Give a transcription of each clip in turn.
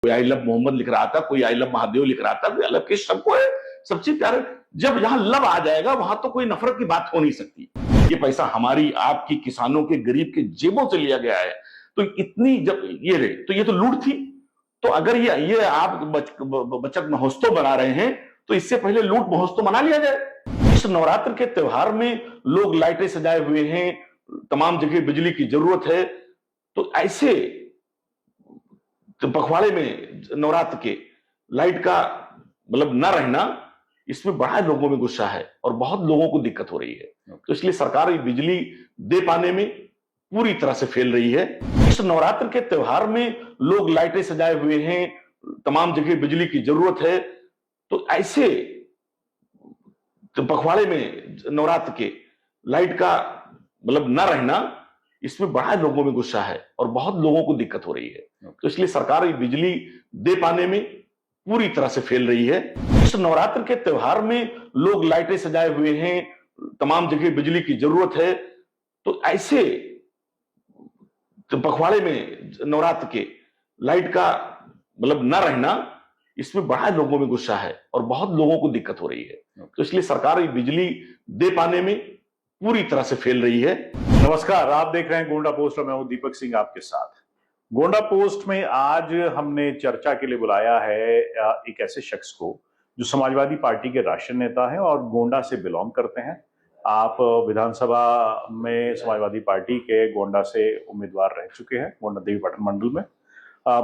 कोई आई लव मोहम्मद लिख रहा था, कोई आई लव महादेव लिख रहा था, कोई अलग के सबको है, सबसे प्यारे। जब यहां लव आ जाएगा वहां तो कोई नफरत की बात हो नहीं सकती। ये पैसा हमारी, आपकी, किसानों के, गरीब के जेबों से लिया गया है। तो इतनी जब ये रहे तो ये तो लूट थी। तो अगर ये आप बचत महोत्सव बना रहे हैं तो इससे पहले लूट महोत्सव मना लिया जाए। इस नवरात्र के त्योहार में लोग लाइटें सजाए हुए हैं, तमाम जगह बिजली की जरूरत है, तो ऐसे पखवाड़े में नवरात्र के लाइट का न रहना, इसमें बड़ा लोगों में गुस्सा है और बहुत लोगों को दिक्कत हो रही है। तो इसलिए सरकार बिजली दे पाने में पूरी तरह से फेल रही है। इस नवरात्र के त्योहार में लोग लाइटें सजाए हुए हैं, तमाम जगह बिजली की जरूरत है, तो ऐसे पखवाड़े में नवरात्र के लाइट का न रहना, इसमें बड़ा लोगों में गुस्सा है और बहुत लोगों को दिक्कत हो रही है। तो इसलिए सरकार बिजली दे पाने में पूरी तरह से फेल रही है। इस नवरात्र के त्योहार में लोग लाइटें सजाए हुए हैं, तमाम जगह बिजली की जरूरत है, तो ऐसे पखवाड़े में नवरात्र के लाइट का न रहना, इसमें बड़ा लोगों में गुस्सा है और बहुत लोगों को दिक्कत हो रही है। तो इसलिए सरकार बिजली दे पाने में पूरी तरह से फेल रही है। नमस्कार, आप देख रहे हैं गोंडा पोस्ट और मैं हूं दीपक सिंह आपके साथ। गोंडा पोस्ट में आज हमने चर्चा के लिए बुलाया है एक ऐसे शख्स को जो समाजवादी पार्टी के राष्ट्रीय नेता हैं और गोंडा से बिलोंग करते हैं। आप विधानसभा में समाजवादी पार्टी के गोंडा से उम्मीदवार रह चुके हैं, गोंडा देवी पाटन मंडल में।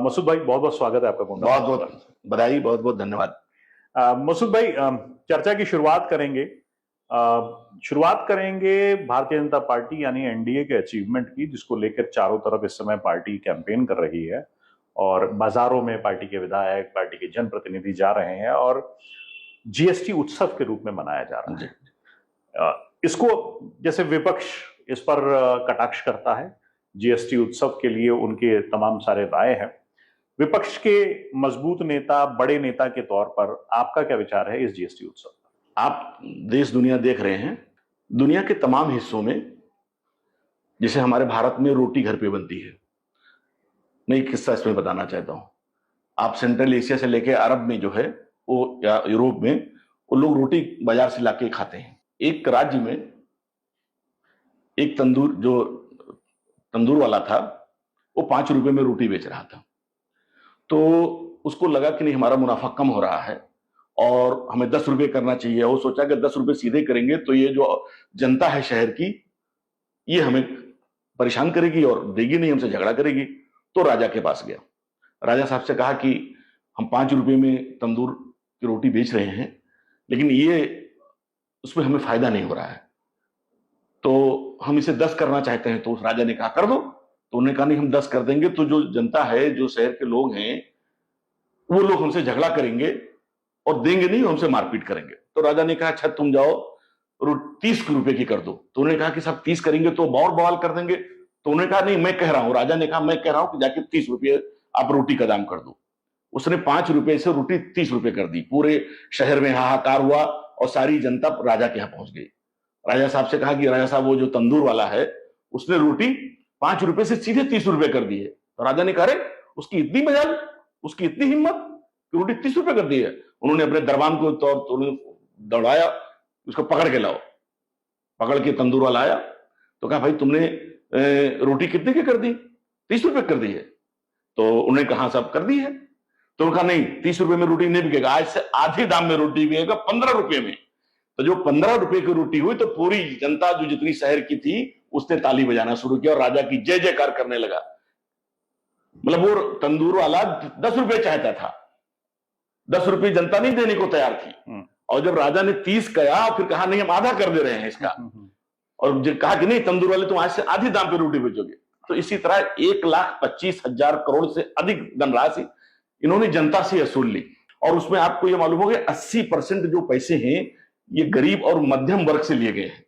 मसूद भाई, बहुत बहुत स्वागत है आपका गोंडा। बहुत बहुत बधाई, बहुत बहुत धन्यवाद। मसूद भाई, चर्चा की शुरुआत करेंगे भारतीय जनता पार्टी यानी एनडीए के अचीवमेंट की, जिसको लेकर चारों तरफ इस समय पार्टी कैंपेन कर रही है और बाजारों में पार्टी के विधायक, पार्टी के जनप्रतिनिधि जा रहे हैं और जीएसटी उत्सव के रूप में मनाया जा रहा है। इसको जैसे विपक्ष इस पर कटाक्ष करता है, जीएसटी उत्सव के लिए उनके तमाम सारे राय हैं। विपक्ष के मजबूत नेता, बड़े नेता के तौर पर आपका क्या विचार है इस जीएसटी उत्सव पर? आप देश दुनिया देख रहे हैं, दुनिया के तमाम हिस्सों में, जैसे हमारे भारत में रोटी घर पे बनती है। मैं एक किस्सा इसमें बताना चाहता हूं। आप सेंट्रल एशिया से लेकर अरब में जो है वो, या यूरोप में, वो लोग रोटी बाजार से लाके खाते हैं। एक राज्य में एक तंदूर वाला था, वो 5 रुपए में रोटी बेच रहा था। तो उसको लगा कि नहीं, हमारा मुनाफा कम हो रहा है और हमें 10 रुपए करना चाहिए। वो सोचा कि 10 रुपए सीधे करेंगे तो ये जो जनता है शहर की, ये हमें परेशान करेगी और देगी नहीं, हमसे झगड़ा करेगी। तो राजा के पास गया, राजा साहब से कहा कि हम 5 रुपए में तंदूर की रोटी बेच रहे हैं, लेकिन ये उसमें हमें फायदा नहीं हो रहा है, तो हम इसे 10 करना चाहते हैं। तो उस राजा ने कहा कर दो। तो उन्होंने कहा नहीं, हम 10 कर देंगे तो जो जनता है, जो शहर के लोग हैं, वो लोग हमसे झगड़ा करेंगे और देंगे नहीं, हमसे मारपीट करेंगे। तो राजा ने कहा अच्छा तुम जाओ 30 रुपए की कर दो। तो उन्होंने कहा कि साहब 30 करेंगे तो और बवाल कर देंगे। तो उन्होंने कहा नहीं, मैं कह रहा हूं, राजा ने कहा मैं कह रहा हूं कि जाके 30 रुपये आप रोटी का दाम कर दो। उसने 5 रुपए से रोटी 30 रुपए कर दी। पूरे शहर में हाहाकार हुआ और सारी जनता राजा के यहां पहुंच गई। राजा साहब से कहा कि राजा साहब, वो जो तंदूर वाला है उसने रोटी 5 रुपए से सीधे 30 रुपए कर दी है। तो राजा ने कहा अरे उसकी इतनी मजाल, उसकी इतनी हिम्मत कि रोटी 30 रुपए कर दी है। उन्होंने अपने दरबान को दौड़ाया, उसको पकड़ के लाओ। पकड़ के तंदूर वाला आया तो कहा भाई तुमने रोटी कितने की कर दी? 30 रुपए कर दी है। तो उन्होंने कहा साहब कर दी है। तो उन्होंने कहा नहीं, 30 रुपए में रोटी नहीं बिकेगा, आज से आधे दाम में रोटी बिकेगा, 15 रुपए में। तो जो 15 रुपए की रोटी हुई तो पूरी जनता जो जितनी शहर की थी उसने ताली बजाना शुरू किया और राजा की जय जयकार करने लगा। वो तंदूर वाला 10 रुपए चाहता था, 10 रुपए जनता नहीं देने को तैयार थी। और जब राजा ने 30 कहा, फिर कहा नहीं हम आधा कर दे रहे हैं इसका, और जब कहा कि नहीं तंदूर वाले तुम आज से आधे दाम पे रोटी बेचोगे। तो इसी तरह 1,25,000 करोड़ से अधिक धनराशि इन्होंने जनता से वसूल ली। और उसमें आपको यह मालूम होगा 80% जो पैसे हैं ये गरीब और मध्यम वर्ग से लिए गए हैं।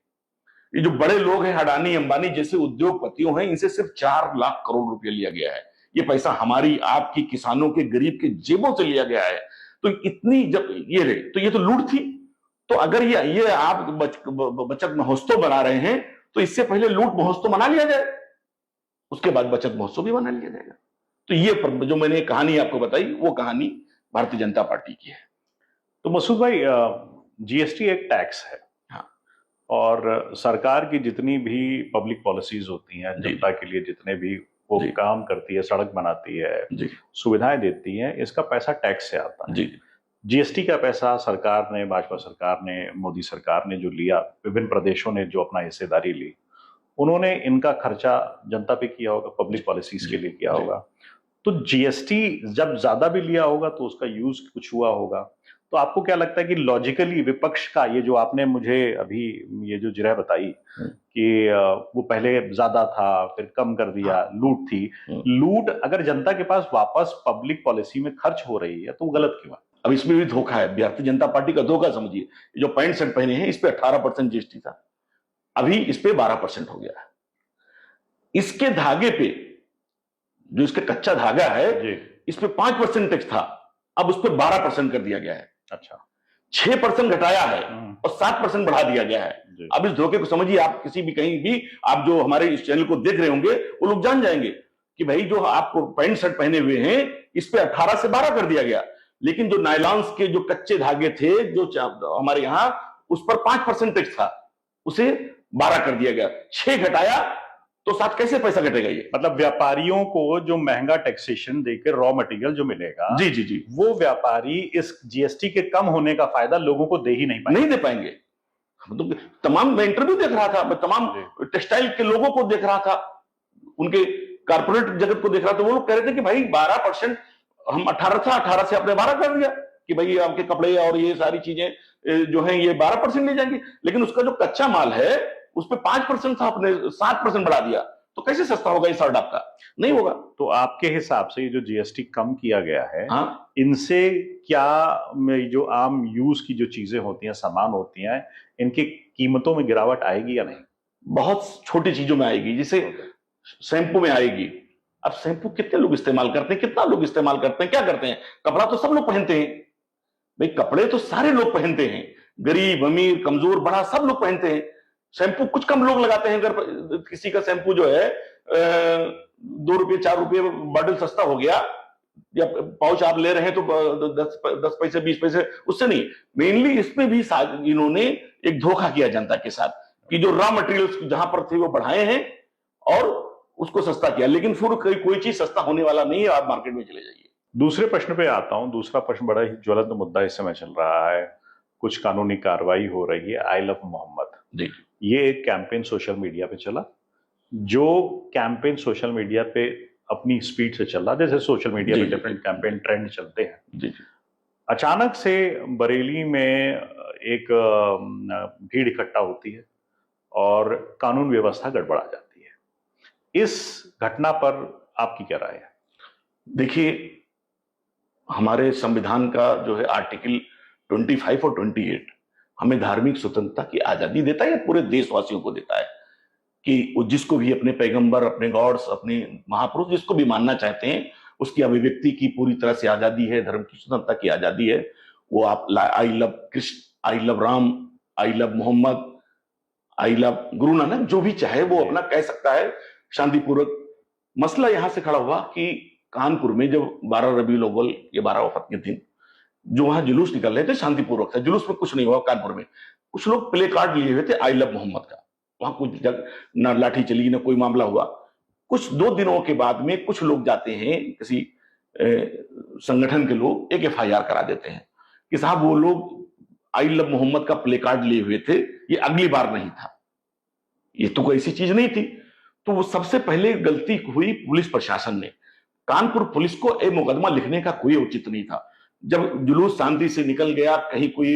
ये जो बड़े लोग हैं, अडानी अंबानी जैसे उद्योगपतियों हैं, इनसे सिर्फ 4 लाख करोड़ रुपए लिया गया है। ये पैसा हमारी, आपकी, किसानों के, गरीब के जेबों से लिया गया है। तो इतनी जब ये रहे तो ये तो लूट थी। तो अगर ये आप बचत महोत्सव बना रहे हैं तो इससे पहले लूट महोत्सव मना लिया जाए, उसके बाद बचत महोत्सव भी बना लिया जाएगा। तो ये जो मैंने कहानी आपको बताई वो कहानी भारतीय जनता पार्टी की है। तो मसूद भाई, जीएसटी एक टैक्स है। हाँ। और सरकार की जितनी भी पब्लिक पॉलिसीज होती हैं, जनता के लिए जितने भी वो काम करती है, सड़क बनाती है, सुविधाएं देती है, इसका पैसा टैक्स से आता है। जीएसटी का पैसा सरकार ने, भाजपा सरकार ने, मोदी सरकार ने जो लिया, विभिन्न प्रदेशों ने जो अपना हिस्सेदारी ली, उन्होंने इनका खर्चा जनता पे किया होगा, पब्लिक पॉलिसीज के लिए किया होगा। तो जीएसटी जब ज्यादा भी लिया होगा तो उसका यूज कुछ हुआ होगा। तो आपको क्या लगता है कि लॉजिकली विपक्ष का ये जो आपने मुझे अभी ये जो जिरह बताई कि वो पहले ज्यादा था फिर कम कर दिया, लूट थी, लूट अगर जनता के पास वापस पब्लिक पॉलिसी में खर्च हो रही है तो वो गलत क्यों है? अब इसमें भी धोखा है, भारतीय जनता पार्टी का धोखा समझिए। जो पैंट शर्ट पहने हैं इस पे 18% जीएसटी था, अभी इस पे 12% हो गया है। इसके धागे पे, जो इसका कच्चा धागा है, इस पे 5% टैक्स था, अब उस पर 12% कर दिया गया है। अच्छा, 6% घटाया है और 7% बढ़ा दिया गया है। अब इस धोखे को समझिए, आप किसी भी कहीं भी आप जो हमारे इस चैनल को देख रहे होंगे वो लोग जान जाएंगे कि भाई जो आप पैंट शर्ट पहने हुए हैं इस पे 18 से 12 कर दिया गया, लेकिन जो नायलॉन्स के जो कच्चे धागे थे जो हमारे यहाँ, उस पर 5% टैक्स था, उसे 12 कर दिया गया। 6 घटाया तो 7 कैसे पैसा घटेगा? ये मतलब व्यापारियों को जो महंगा टैक्सेशन देकर रॉ मटेरियल जो मिलेगा, जी, वो व्यापारी इस जीएसटी के कम होने का फायदा लोगों को दे ही नहीं दे पाएंगे। तो तमाम, मैं इंटरव्यू देख रहा था, मैं तमाम टेक्सटाइल के लोगों को देख रहा था, उनके कारपोरेट जगत को देख रहा था, वो लोग कह रहे थे कि भाई 12%, हम 18 था, 18 से आपने 12 कर दिया कि भाई आपके कपड़े और ये सारी चीजें जो हैं ये 12% ले जाएंगे, लेकिन उसका जो कच्चा माल है उस पर 5% था, आपने 7% बढ़ा दिया, तो कैसे सस्ता होगा ये शर्ट? आपका नहीं होगा। तो आपके हिसाब से ये जो जीएसटी कम किया गया है, हाँ, इनसे क्या जो आम यूज की जो चीजें होती हैं, सामान होती हैं, इनकी कीमतों में गिरावट आएगी या नहीं? बहुत छोटी चीजों में आएगी, जैसे शैंपू में आएगी। अब शैंपू कितने लोग इस्तेमाल करते हैं, कितना लोग इस्तेमाल करते हैं, क्या करते हैं? कपड़ा तो सब लोग पहनते हैं भाई, कपड़े तो सारे लोग पहनते हैं, गरीब अमीर कमजोर बड़ा सब लोग पहनते हैं। शैंपू कुछ कम लोग लगाते हैं। अगर किसी का शैंपू जो है 2 रुपये 4 रुपये बॉटल सस्ता हो गया, या पाउच आप ले रहे हैं तो 10 पैसे 20 पैसे, उससे नहीं। मेनली इसमें भी इन्होंने एक धोखा किया जनता के साथ कि जो रॉ मटेरियल्स जहां पर थे वो बढ़ाए हैं और उसको सस्ता किया, लेकिन फिर कोई चीज सस्ता होने वाला नहीं है। आप मार्केट में चले जाइए। दूसरे प्रश्न पे आता हूं। दूसरा प्रश्न बड़ा ही ज्वलंत मुद्दा इस समय चल रहा है, कुछ कानूनी कार्रवाई हो रही है। आई लव मोहम्मद, ये एक कैंपेन सोशल मीडिया पे चला, जो कैंपेन सोशल मीडिया पे अपनी स्पीड से चल रहा, जैसे सोशल मीडिया पे डिफरेंट कैंपेन ट्रेंड चलते हैं। अचानक से बरेली में एक भीड़ इकट्ठा होती है और कानून व्यवस्था गड़बड़ा जाती है। इस घटना पर आपकी क्या राय है? देखिए, हमारे संविधान का जो है आर्टिकल 25 और 28 हमें धार्मिक स्वतंत्रता की आजादी देता है, या पूरे देशवासियों को देता है कि वो जिसको भी अपने पैगंबर, अपने गॉड्स, अपने महापुरुष जिसको भी मानना चाहते हैं, उसकी अभिव्यक्ति की पूरी तरह से आजादी है, धर्म की स्वतंत्रता की आजादी है। वो आप I love Krishna, I love Ram, I love Mohammad, I love Guru Nanak, जो भी चाहे वो अपना कह सकता है शांतिपूर्वक। मसला यहां से खड़ा हुआ कि कानपुर में जब 12 रबीउल अव्वल या 12 वफात के दिन जो वहां जुलूस निकल रहे थे, शांतिपूर्वक था जुलूस, में कुछ नहीं हुआ। कानपुर में कुछ लोग प्ले कार्ड लिए हुए थे आई लव मोहम्मद का, वहां कुछ ना लाठी चली ना कोई मामला हुआ। कुछ 2 दिनों के बाद में कुछ लोग जाते हैं, किसी संगठन के लोग एक FIR करा देते हैं कि साहब वो लोग आई लव मोहम्मद का प्ले कार्ड लिए हुए थे, ये अगली बार नहीं था, ये तो कोई ऐसी चीज नहीं थी। तो वो सबसे पहले गलती हुई पुलिस प्रशासन ने। कानपुर पुलिस को एक मुकदमा लिखने का कोई औचित्य नहीं था। जब जुलूस शांति से निकल गया, कहीं कोई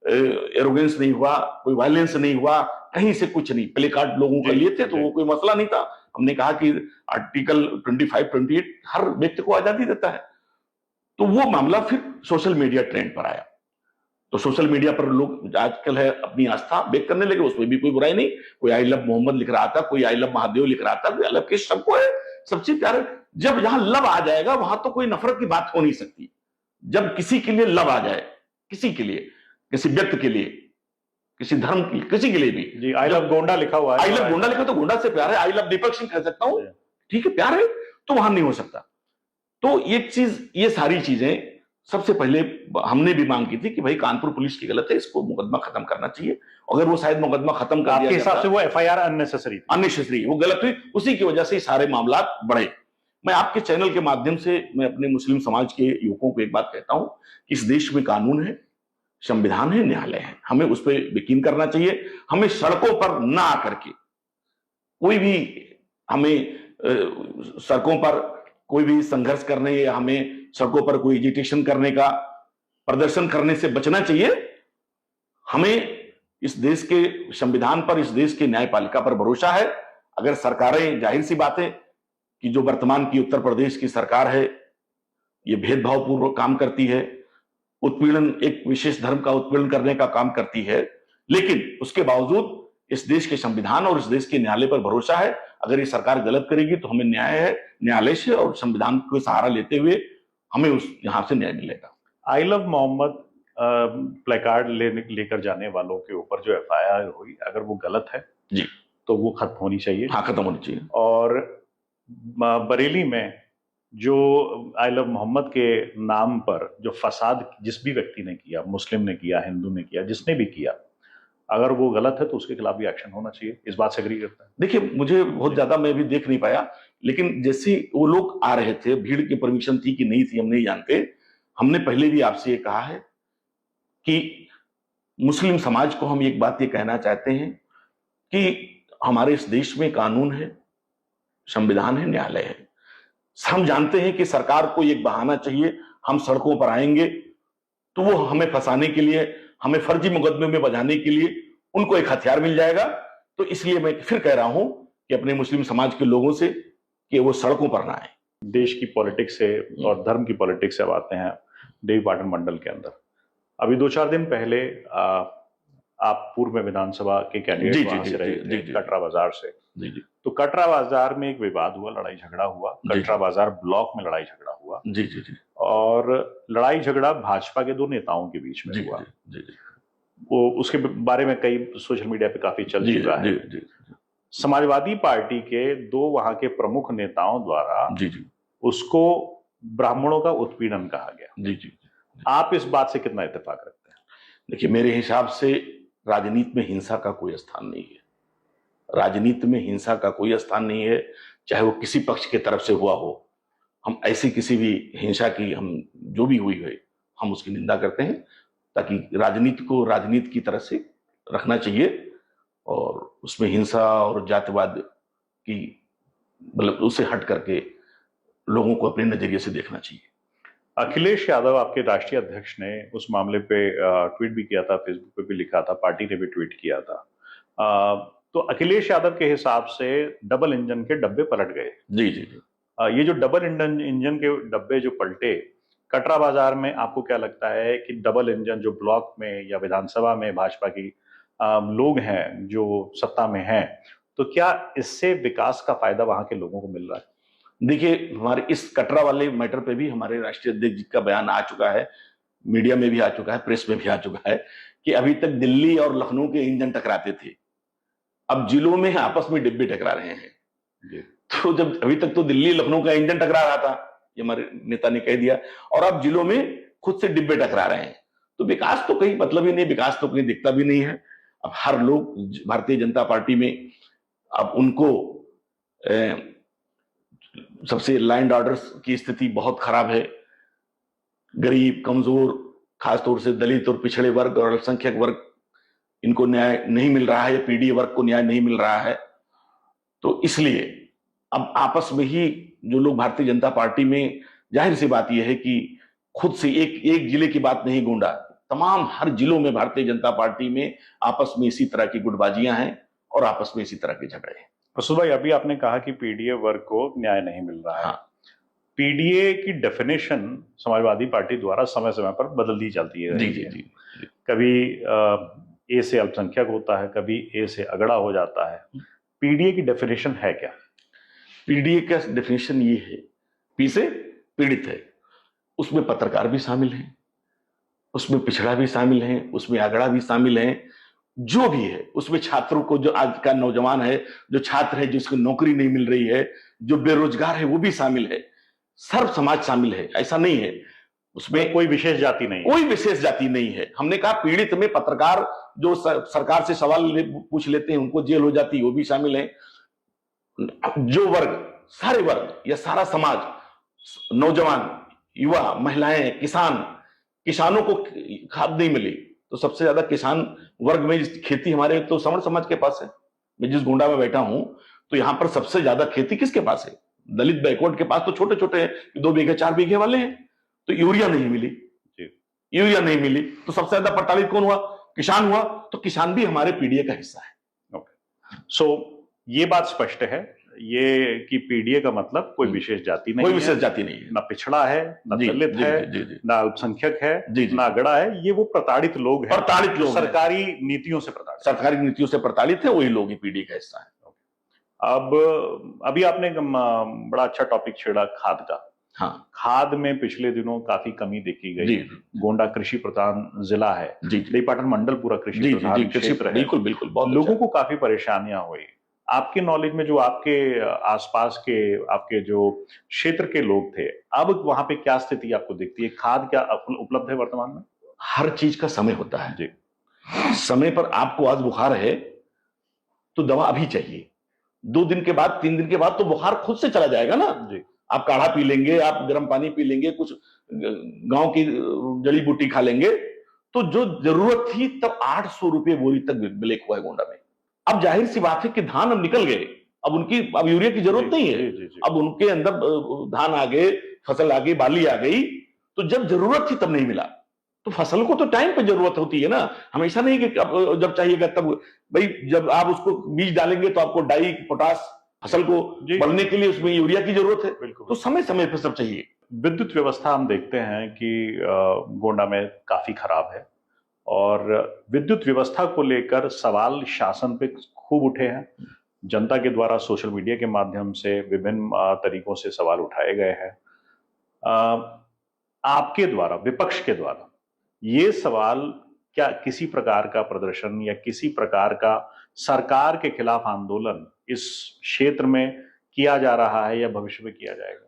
एरोगेंस नहीं हुआ, कोई वायलेंस नहीं हुआ, कहीं से कुछ नहीं, प्ले कार्ड लोगों के लिए थे तो वो कोई मसला नहीं था। हमने कहा कि आर्टिकल 25, 28 हर व्यक्ति को आजादी देता है। तो वो मामला फिर सोशल मीडिया ट्रेंड पर आया, तो सोशल मीडिया पर लोग आजकल है अपनी आस्था व्यक्त करने लगे, उसमें भी कोई बुराई नहीं। कोई आई लव मोहम्मद लिख रहा था, कोई आई लव महादेव लिख रहा था, कोई अलग के, सबको है, सबसे प्यारे। जब यहां लव आ जाएगा वहां तो कोई नफरत की बात हो नहीं सकती। जब किसी के लिए लव आ जाए, किसी के लिए, किसी व्यक्ति के लिए, किसी धर्म के लिए, किसी के लिए भी, जी आई लव गोंडा लिखा हुआ है, आई लव गोंडा लिखा तो गोंडा से प्यार है, आई लव दीपक सिंह कह सकता हूं, ठीक है, प्यार है, तो वहां नहीं हो सकता। तो ये सारी चीजें सबसे पहले हमने भी मांग की थी कि भाई कानपुर पुलिस की गलत है, इसको मुकदमा खत्म करना चाहिए। अगर वो शायद मुकदमा खत्म कर दिया आपके हिसाब जाता, से वो एफआईआर अननेसेसरी थी? अननेसेसरी, वो गलत हुई, उसी की वजह से सारे मामला बढ़े। मैं आपके चैनल के माध्यम से मैं अपने मुस्लिम समाज के युवकों को एक बात कहता हूं कि इस देश में कानून है, संविधान है, न्यायालय है, हमें उस पर यकीन करना चाहिए। हमें सड़कों पर ना आकर के कोई भी सड़कों पर कोई भी संघर्ष करने या हमें सड़कों पर कोई एजिटेशन करने का, प्रदर्शन करने से बचना चाहिए। हमें इस देश के संविधान पर, इस देश के न्यायपालिका पर भरोसा है। अगर सरकारें, जाहिर सी बात है कि जो वर्तमान की उत्तर प्रदेश की सरकार है, ये भेदभावपूर्वक काम करती है, उत्पीड़न, एक विशेष धर्म का उत्पीड़न करने का काम करती है, लेकिन उसके बावजूद इस देश के संविधान और इस देश के न्यायालय पर भरोसा है। अगर ये सरकार गलत करेगी तो हमें न्यायालय से और संविधान को सहारा लेते हुए हमें यहां से न्याय मिलेगा। आई लव मोहम्मद प्लेकार्ड लेकर जाने वालों के ऊपर जो एफआईआर हुई, अगर वो गलत है जी, तो वो खत्म होनी चाहिए। हाँ, खत्म होनी चाहिए। और बरेली में जो आई लव मोहम्मद के नाम पर जो फसाद जिस भी व्यक्ति ने किया, मुस्लिम ने किया, हिंदू ने किया, जिसने भी किया, अगर वो गलत है तो उसके खिलाफ भी एक्शन होना चाहिए। इस बात से एग्री करता है? देखिए, मुझे बहुत ज्यादा मैं भी देख नहीं पाया, लेकिन जैसे वो लोग आ रहे थे, भीड़ की परमिशन थी कि नहीं थी हम नहीं जानते। हमने पहले भी आपसे ये कहा है कि मुस्लिम समाज को हम एक बात ये कहना चाहते हैं कि हमारे इस देश में कानून है, संविधान है, न्यायालय है। हम जानते हैं कि सरकार को एक बहाना चाहिए, हम सड़कों पर आएंगे तो वो हमें फंसाने के लिए, हमें फर्जी मुकदमे में बजाने के लिए उनको एक हथियार मिल जाएगा। तो इसलिए मैं फिर कह रहा हूं कि अपने मुस्लिम समाज के लोगों से कि वो सड़कों पर ना आए। देश की पॉलिटिक्स से और धर्म की पॉलिटिक्स से अब आते हैं देवी पाटन मंडल के अंदर। अभी 2-4 दिन पहले आप पूर्व में विधानसभा के कैंडिडेट वहां से रहे थे, कटरा बाजार से। जी जी। तो कटरा बाजार में एक विवाद हुआ, लड़ाई झगड़ा हुआ, कटरा बाजार ब्लॉक में लड़ाई झगड़ा हुआ। जी जी जी। और लड़ाई झगड़ा भाजपा के 2 नेताओं के बीच में हुआ। जी जी। वो उसके बारे में कई सोशल मीडिया पे काफी चल चुका है। जी। समाजवादी पार्टी के 2 वहां के प्रमुख नेताओं द्वारा जी जी उसको ब्राह्मणों का उत्पीड़न कहा गया। जी जी। आप इस बात से कितना इत्तेफाक रखते हैं? देखिए, मेरे हिसाब से राजनीति में हिंसा का कोई स्थान नहीं है। राजनीति में हिंसा का कोई स्थान नहीं है, चाहे वो किसी पक्ष के तरफ से हुआ हो। हम ऐसी किसी भी हिंसा की, हम जो भी हुई है, हम उसकी निंदा करते हैं, ताकि राजनीति को राजनीति की तरह से रखना चाहिए और उसमें हिंसा और जातिवाद की, मतलब उससे हट करके लोगों को अपने नजरिए से देखना चाहिए। अखिलेश यादव, आपके राष्ट्रीय अध्यक्ष, ने उस मामले पे ट्वीट भी किया था, फेसबुक पे भी लिखा था, पार्टी ने भी ट्वीट किया था। तो अखिलेश यादव के हिसाब से डबल इंजन के डब्बे पलट गए। जी जी जी। ये जो डबल इंजन के डब्बे जो पलटे कटरा बाजार में, आपको क्या लगता है कि डबल इंजन जो ब्लॉक में या विधानसभा में भाजपा की लोग हैं जो सत्ता में हैं, तो क्या इससे विकास का फायदा वहां के लोगों को मिल रहा है? देखिए, हमारे इस कटरा वाले मैटर पे भी हमारे राष्ट्रीय अध्यक्ष जी का बयान आ चुका है, मीडिया में भी आ चुका है, प्रेस में भी आ चुका है कि अभी तक दिल्ली और लखनऊ के इंजन टकराते थे, अब जिलों में आपस में डिब्बे टकरा रहे हैं। तो जब अभी तक तो दिल्ली लखनऊ का इंजन टकरा रहा था, ये हमारे नेता ने कह दिया, और अब जिलों में खुद से डिब्बे टकरा रहे हैं। तो विकास तो कहीं मतलब ही नहीं, विकास तो कहीं दिखता भी नहीं है। अब हर लोग भारतीय जनता पार्टी में, अब उनको सबसे लैंड ऑर्डर की स्थिति बहुत खराब है। गरीब, कमजोर, खासतौर से दलित और पिछड़े वर्ग और अल्पसंख्यक वर्ग, इनको न्याय नहीं मिल रहा है, या पीडीए वर्ग को न्याय नहीं मिल रहा है। तो इसलिए अब आपस में ही जो लोग भारतीय जनता पार्टी में, जाहिर सी बात यह है कि खुद से एक जिले की बात नहीं गूंडा, तमाम हर जिलों में भारतीय जनता पार्टी में आपस में इसी तरह की गुटबाजियां हैं और आपस में इसी तरह के झगड़े हैं। प्रसून भाई, अभी आपने कहा कि पीडीए वर्ग को न्याय नहीं मिल रहा है। हाँ। पीडीए की डेफिनेशन समाजवादी पार्टी द्वारा समय समय पर बदल दी जाती है। जी। कभी ए से अल्पसंख्यक होता है, कभी ए से अगड़ा हो जाता है। पीडीए की डेफिनेशन है क्या? पीडीए का डेफिनेशन ये है, पी से पीड़ित है, उसमें पत्रकार भी शामिल हैं, उसमें पिछड़ा भी शामिल है, उसमें अगड़ा भी शामिल है, जो भी है उसमें छात्रों को, जो आज का नौजवान है, जो छात्र है जिसको नौकरी नहीं मिल रही है, जो बेरोजगार है, वो भी शामिल है। सर्व समाज शामिल है, ऐसा नहीं है उसमें कोई विशेष जाति नहीं है। कोई विशेष जाति नहीं है। हमने कहा पीड़ित में पत्रकार जो सरकार से सवाल पूछ लेते हैं उनको जेल हो जाती है, वो भी शामिल है। जो वर्ग, सारे वर्ग या सारा समाज, नौजवान, युवा, महिलाएं, किसानों को खाद नहीं मिली तो सबसे ज्यादा किसान वर्ग में खेती हमारे तो सवर्ण समाज के पास है। मैं जिस गोंडा में बैठा हूं तो यहां पर सबसे ज्यादा खेती किसके पास है? दलित बैकवर्ड के पास तो छोटे छोटे 2 बीघे 4 बीघे वाले हैं। तो यूरिया नहीं मिली, यूरिया नहीं मिली तो सबसे ज्यादा प्रताड़ित कौन हुआ? किसान हुआ। तो किसान भी हमारे पीडीए का हिस्सा है। सो ये बात स्पष्ट है ये कि पीडीए का मतलब कोई विशेष जाति नहीं है, कोई विशेष जाति नहीं है, ना पिछड़ा है, ना दलित है, ना अल्पसंख्यक है, ना अगड़ा है। ये वो प्रताड़ित लोग हैं, प्रताड़ित लोग सरकारी नीतियों से प्रताड़ित, सरकारी नीतियों से प्रताड़ित है, वही लोग ही पीडीए का हिस्सा है। अब अभी आपने बड़ा अच्छा टॉपिक छेड़ा खाद का। हाँ, खाद में पिछले दिनों काफी कमी देखी गई। गोंडा कृषि प्रधान जिला है, देवीपाटन मंडल पूरा कृषि प्रधान क्षेत्र है। बिल्कुल बिल्कुल, लोगों को काफी परेशानियां हुई। आपके नॉलेज में जो आपके आसपास के आपके जो क्षेत्र के लोग थे, अब वहां पे क्या स्थिति आपको दिखती है? खाद क्या उपलब्ध है वर्तमान में? हर चीज का समय होता है जी। समय पर आपको आज बुखार है तो दवा अभी चाहिए, 2 दिन के बाद 3 दिन के बाद तो बुखार खुद से चला जाएगा ना जी। आप काढ़ा पी लेंगे, आप गर्म पानी पी लेंगे, कुछ गांव की जड़ी बूटी खा लेंगे, तो जो जरूरत थी तब 800 रुपये बोरी तक ब्लैक हुआ है गोंडा में। अब जाहिर सी बात है कि धान अब निकल गए, अब यूरिया की जरूरत नहीं है। अब उनके अंदर धान आ गए, फसल आ गई, बाली आ गई, तो जब जरूरत थी तब नहीं मिला। तो फसल को तो टाइम पे जरूरत होती है ना, हमेशा नहीं कि जब चाहिएगा तब। भाई जब आप उसको बीज डालेंगे तो आपको डाई, पोटास, फसल को बढ़ने के लिए उसमें यूरिया की जरूरत है, तो समय समय पर सब चाहिए। विद्युत व्यवस्था हम देखते हैं कि गोंडा में काफी खराब है और विद्युत व्यवस्था को लेकर सवाल शासन पे खूब उठे हैं। जनता के द्वारा सोशल मीडिया के माध्यम से विभिन्न तरीकों से सवाल उठाए गए हैं। आपके द्वारा, विपक्ष के द्वारा ये सवाल, क्या किसी प्रकार का प्रदर्शन या किसी प्रकार का सरकार के खिलाफ आंदोलन इस क्षेत्र में किया जा रहा है या भविष्य में किया जाएगा?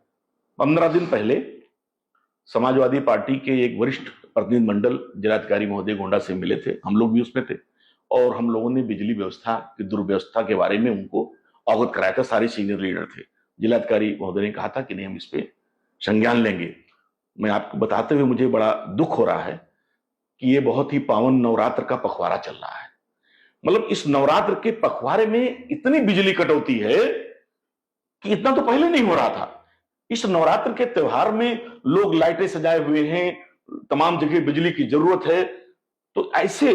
15 दिन पहले समाजवादी पार्टी के एक वरिष्ठ प्रतिनिधि मंडल जिलाधिकारी महोदय गोंडा से मिले थे, हम लोग भी उसमें थे, और हम लोगों ने बिजली व्यवस्था की दुर्व्यवस्था के बारे में उनको अवगत कराया था। सारे सीनियर लीडर थे। जिलाधिकारी महोदय ने कहा था कि नहीं, हम इस पे संज्ञान लेंगे। मैं आपको बताते हुए मुझे बड़ा दुख हो रहा है कि ये बहुत ही पावन नवरात्र का पखवाड़ा चल रहा है। मतलब इस नवरात्र के पखवाड़े में इतनी बिजली कटौती है कि इतना तो पहले नहीं हो रहा था। इस नवरात्र के त्योहार में लोग लाइटें सजाए हुए हैं, तमाम जगह बिजली की जरूरत है, तो ऐसे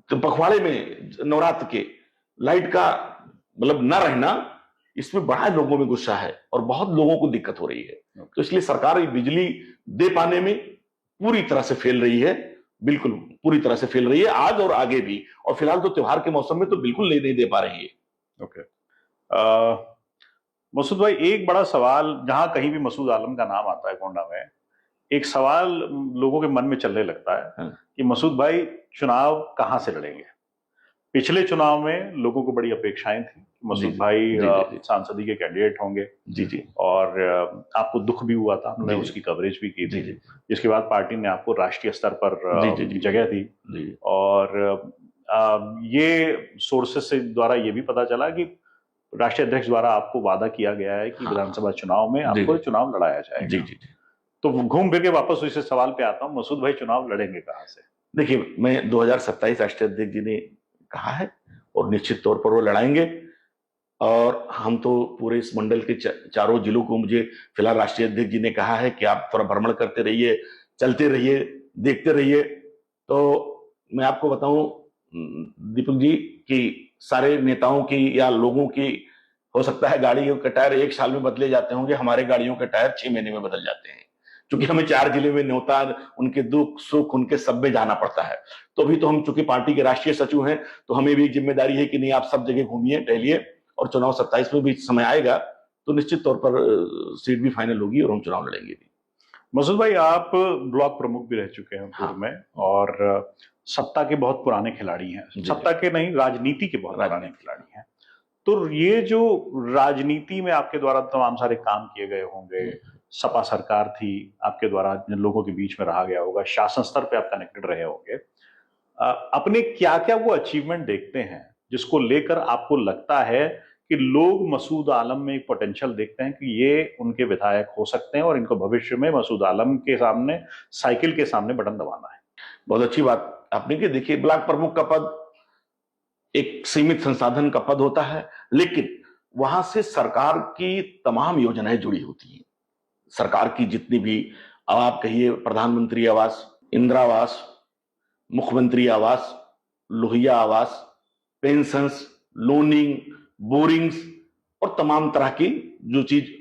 तो पखवाड़े में नवरात्र के लाइट का मतलब न रहना, इसमें बड़ा लोगों में गुस्सा है और बहुत लोगों को दिक्कत हो रही है। तो इसलिए सरकार बिजली दे पाने में पूरी तरह से फेल रही है, बिल्कुल पूरी तरह से फेल रही है, आज और आगे भी। और फिलहाल तो त्योहार के मौसम में तो बिल्कुल नहीं दे पा रही है। ओके, मसूद भाई, एक बड़ा सवाल, जहां कहीं भी मसूद आलम का नाम आता है गोंडा में, एक सवाल लोगों के मन में चलने लगता है कि मसूद भाई चुनाव कहां से लड़ेंगे? पिछले चुनाव में लोगों को बड़ी अपेक्षाएं थी, मसूद भाई सांसदी के कैंडिडेट होंगे जी, और आपको दुख भी हुआ था, हमने उसकी कवरेज भी की थी, जिसके बाद पार्टी ने आपको राष्ट्रीय स्तर पर जगह दी। और ये सोर्सेस से द्वारा ये भी पता चला कि राष्ट्रीय अध्यक्ष द्वारा आपको वादा किया गया है कि विधानसभा चुनाव में आपको चुनाव लड़ाया जाएगा। तो घूम फिर के वापस उसी सवाल पे आता हूँ, मसूद भाई चुनाव लड़ेंगे कहां से? देखिए, मैं 2027 राष्ट्रीय अध्यक्ष जी ने कहा है और निश्चित तौर पर वो लड़ाएंगे। और हम तो पूरे इस मंडल के चारों जिलों को, मुझे फिलहाल राष्ट्रीय अध्यक्ष जी ने कहा है कि आप थोड़ा भ्रमण करते रहिए, चलते रहिए, देखते रहिए। तो मैं आपको बताऊं दीपक जी कि सारे नेताओं की या लोगों की हो सकता है गाड़ियों के टायर 1 साल में बदले जाते होंगे, हमारे गाड़ियों के टायर 6 महीने में बदल जाते हैं, क्योंकि हमें 4 जिले में न्योता, उनके दुख सुख, उनके सब में जाना पड़ता है। तो अभी तो हम चूंकि पार्टी के राष्ट्रीय सचिव हैं, तो हमें भी एक जिम्मेदारी है कि नहीं, आप सब जगह घूमिए, टहलिए, और चुनाव 27 में भी समय आएगा तो निश्चित तौर पर सीट भी फाइनल होगी और हम चुनाव लड़ेंगे भी। मसूद भाई, आप ब्लॉक प्रमुख भी रह चुके हैं पूर्व में, और सत्ता के बहुत पुराने खिलाड़ी हैं, सत्ता के नहीं, राजनीति के बहुत पुराने खिलाड़ी हैं। तो ये जो राजनीति में आपके द्वारा तमाम सारे काम किए गए होंगे, सपा सरकार थी आपके द्वारा, जिन लोगों के बीच में रहा गया होगा, शासन स्तर पे आप कनेक्टेड रहे होंगे, अपने क्या क्या वो अचीवमेंट देखते हैं जिसको लेकर आपको लगता है कि लोग मसूद आलम में एक पोटेंशियल देखते हैं कि ये उनके विधायक हो सकते हैं और इनको भविष्य में मसूद आलम के सामने, साइकिल के सामने बटन दबाना है? बहुत अच्छी बात आपने की। देखिए, ब्लॉक प्रमुख का पद एक सीमित संसाधन का पद होता है, लेकिन वहां से सरकार की तमाम योजनाएं जुड़ी होती हैं। सरकार की जितनी भी, अब आप कहिए प्रधानमंत्री आवास, इंदिरा आवास, मुख्यमंत्री आवास, लोहिया आवास, पेंशंस, लोनिंग, बोरिंग्स और तमाम तरह की जो चीज,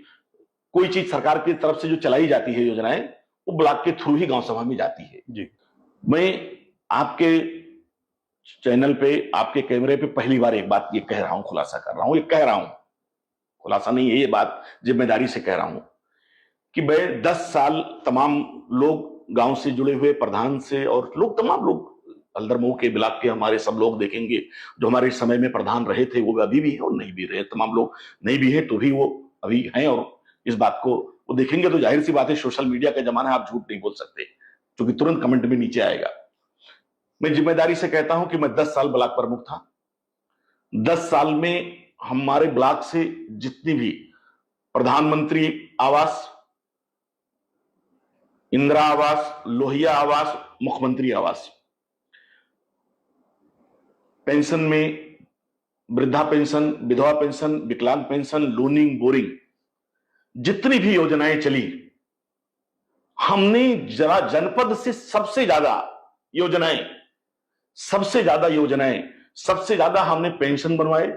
कोई चीज सरकार की तरफ से जो चलाई जाती है योजनाएं, वो ब्लॉक के थ्रू ही गांव सभा में जाती है। जी, मैं आपके चैनल पे, आपके कैमरे पे पहली बार एक बात ये कह रहा हूं, खुलासा कर रहा हूं, ये कह रहा हूं, खुलासा नहीं है, ये बात जिम्मेदारी से कह रहा हूं कि मैं 10 साल तमाम लोग गांव से जुड़े हुए, प्रधान से और लोग, तमाम लोग हल्दरमऊ के, ब्लॉक के हमारे सब लोग देखेंगे जो हमारे समय में प्रधान रहे थे, वो अभी भी हैं और नहीं भी रहे, तमाम लोग नहीं भी हैं तो भी वो अभी हैं, और इस बात को वो देखेंगे तो जाहिर सी बात है, सोशल मीडिया का जमाना है, आप झूठ नहीं बोल सकते, क्योंकि तुरंत कमेंट में नीचे आएगा। मैं जिम्मेदारी से कहता हूं कि मैं 10 साल ब्लॉक प्रमुख था। 10 साल में हमारे ब्लॉक से जितनी भी प्रधानमंत्री आवास, इंदिरा आवास, लोहिया आवास, मुख्यमंत्री आवास, पेंशन में वृद्धा पेंशन, विधवा पेंशन, विकलांग पेंशन, लोनिंग, बोरिंग, जितनी भी योजनाएं चली, हमने जरा जनपद से सबसे ज्यादा योजनाएं, सबसे ज्यादा हमने पेंशन बनवाए,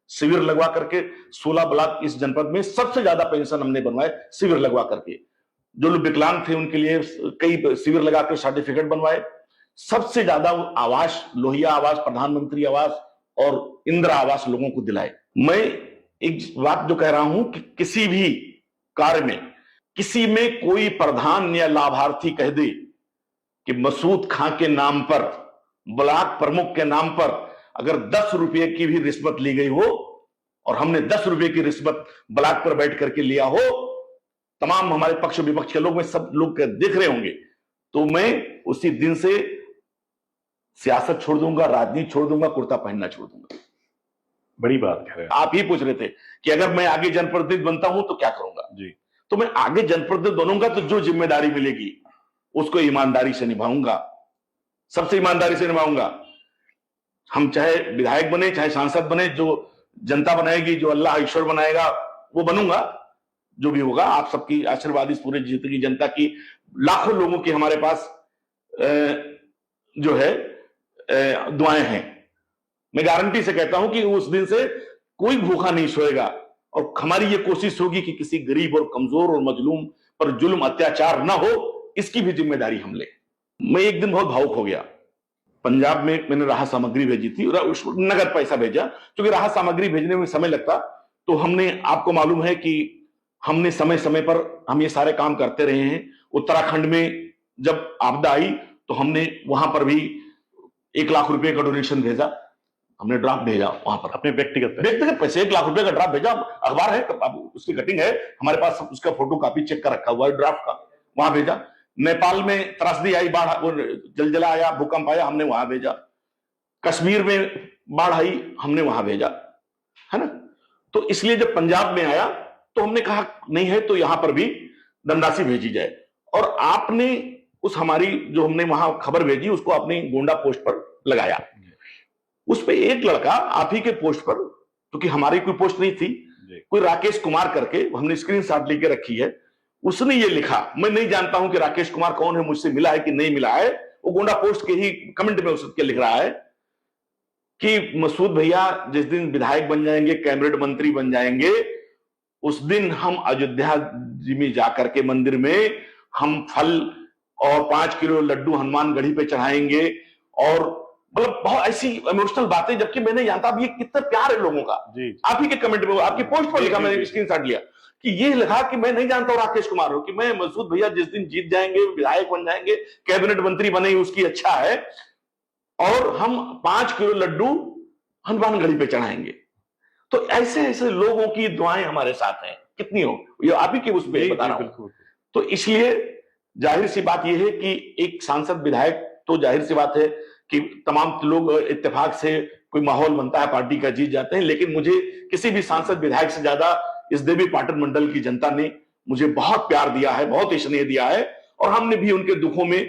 शिविर लगवा करके। 16 ब्लॉक इस जनपद में सबसे ज्यादा पेंशन हमने बनवाए शिविर लगवा करके। जो लोग विकलांग थे उनके लिए कई शिविर लगा कर सर्टिफिकेट बनवाए। सबसे ज्यादा आवास, लोहिया आवास, प्रधानमंत्री आवास और इंदिरा आवास लोगों को दिलाए। मैं एक बात जो कह रहा हूं कि किसी भी कार्य में, किसी में कोई प्रधान या लाभार्थी कह दे कि मसूद खां के नाम पर, ब्लॉक प्रमुख के नाम पर अगर 10 रुपए की भी रिश्वत ली गई हो और हमने 10 रुपए की रिश्वत ब्लॉक पर बैठ करके लिया हो, तमाम हमारे पक्ष विपक्ष के लोग, में सब लोग देख रहे होंगे, तो मैं उसी दिन से सियासत छोड़ दूंगा, राजनीति छोड़ दूंगा, कुर्ता पहनना छोड़ दूंगा। बड़ी बात कह रहे हैं आप ही पूछ रहे थे कि अगर मैं आगे जनप्रतिनिधि बनता हूं तो क्या करूंगा जी। तो मैं आगे जनप्रतिनिधि बनूंगा तो जो जिम्मेदारी मिलेगी उसको ईमानदारी से निभाऊंगा, सबसे ईमानदारी से निभाऊंगा। हम चाहे विधायक बने, चाहे सांसद बने, जो जनता बनाएगी, जो अल्लाह ईश्वर बनाएगा वो बनूंगा, जो भी होगा। आप सबकी आशीर्वाद, इस पूरे जितनी जनता की, लाखों लोगों की हमारे पास जो है दुआएं हैं। मैं गारंटी से कहता हूं कि उस दिन से कोई भूखा नहीं सोएगा और हमारी ये कोशिश होगी कि किसी गरीब और कमजोर और मजलूम पर जुल्म अत्याचार ना हो, इसकी भी जिम्मेदारी हम ले। मैं एक दिन बहुत भावुक हो गया। पंजाब में मैंने राहत सामग्री भेजी थी, नगद पैसा भेजा, क्योंकि राहत सामग्री भेजने में समय लगता, तो हमने, आपको मालूम है कि हमने समय समय पर हम ये सारे काम करते रहे हैं। उत्तराखंड में जब आपदा आई तो हमने वहां पर भी 1 लाख रुपए का डोनेशन भेजा, हमने ड्राफ्ट भेजा वहां पर, अपने व्यक्तिगत पैसे 1 लाख रुपए का ड्राफ्ट भेजा। अखबार है, उसकी कटिंग है हमारे पास, उसका फोटो कॉपी चेक कर रखा हुआ है ड्राफ्ट का, वहां भेजा। नेपाल में त्रासदी आई, बाढ़, जलजला आया, भूकंप आया, हमने वहां भेजा। कश्मीर में बाढ़ आई, हमने वहां भेजा, है ना। तो इसलिए जब पंजाब में आया तो हमने कहा नहीं है तो यहां पर भी धनराशि भेजी जाए। और आपने उस हमारी जो हमने वहां खबर भेजी उसको अपनी गोंडा पोस्ट पर लगाया। उस पे एक लड़का आप ही के पोस्ट पर, क्योंकि हमारी कोई पोस्ट नहीं थी, कोई राकेश कुमार करके, हमने स्क्रीनशॉट लेके रखी है, उसने ये लिखा, मैं नहीं जानता हूं कि राकेश कुमार कौन है, मुझसे मिला है कि नहीं मिला है, वो गोंडा पोस्ट के ही कमेंट में उसके लिख रहा है कि मसूद भैया जिस दिन विधायक बन जाएंगे, कैबिनेट मंत्री बन जाएंगे, उस दिन हम अयोध्या जी में जाकर के मंदिर में हम फल और 5 किलो लड्डू हनुमान गढ़ी पे चढ़ाएंगे। और मतलब बहुत ऐसी इमोशनल बातें, जबकि मैंने जानता अब ये कितना प्यार है लोगों का। आप ही के कमेंट में, आपकी पोस्ट पर लिखा, मैंने स्क्रीनशॉट लिया कि ये लिखा कि मैं नहीं जानता हूं राकेश कुमार हो, कि मैं मसूद भैया जिस दिन जीत जाएंगे, विधायक बन जाएंगे, कैबिनेट मंत्री बने, उसकी अच्छा है, और हम 5 किलो लड्डू हनुमान गढ़ी पे चढ़ाएंगे। तो ऐसे ऐसे लोगों की दुआएं हमारे साथ हैं, कितनी हो, ये आप ही के उस पे बता रहा हूं। तो इसलिए जाहिर सी बात यह है कि एक सांसद विधायक, तो जाहिर सी बात है कि तमाम लोग इत्तेफाक से कोई माहौल बनता है, पार्टी का जीत जाते हैं, लेकिन मुझे किसी भी सांसद विधायक से ज्यादा इस देवी पाटन मंडल की जनता ने मुझे बहुत प्यार दिया है, बहुत स्नेह दिया है, और हमने भी उनके दुखों में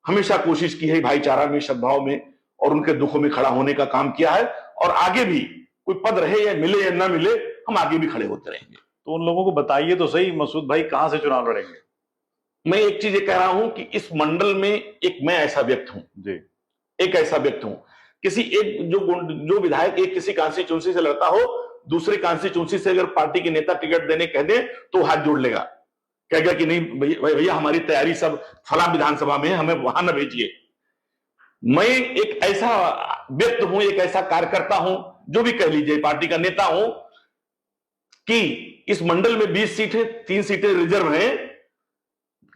हमेशा कोशिश की है, भाईचारा में, सद्भाव में, और उनके दुखों में खड़ा होने का काम किया है, और आगे भी कोई पद रहे या मिले या ना मिले, हम आगे भी खड़े होते रहेंगे। तो उन लोगों को बताइए तो सही, मसूद भाई कहां से चुनाव लड़ेंगे? मैं एक चीज ये कह रहा हूं कि इस मंडल में एक मैं ऐसा व्यक्ति हूं जी, एक ऐसा व्यक्ति हूं, किसी एक जो विधायक एक किसी कॉन्स्टिट्यूंसी से लड़ता हो, दूसरी कॉन्स्टिट्यूंसी से अगर पार्टी के नेता टिकट देने कह दे तो हाथ जोड़ लेगा, कहेगा कि नहीं भैया हमारी तैयारी सब फला विधानसभा में है, हमें वहां न भेजिए। मैं एक ऐसा व्यक्ति हूं, एक ऐसा कार्यकर्ता हूं, जो भी कह लीजिए पार्टी का नेता हूं, कि इस मंडल में 20 सीटें, 3 सीटें रिजर्व हैं,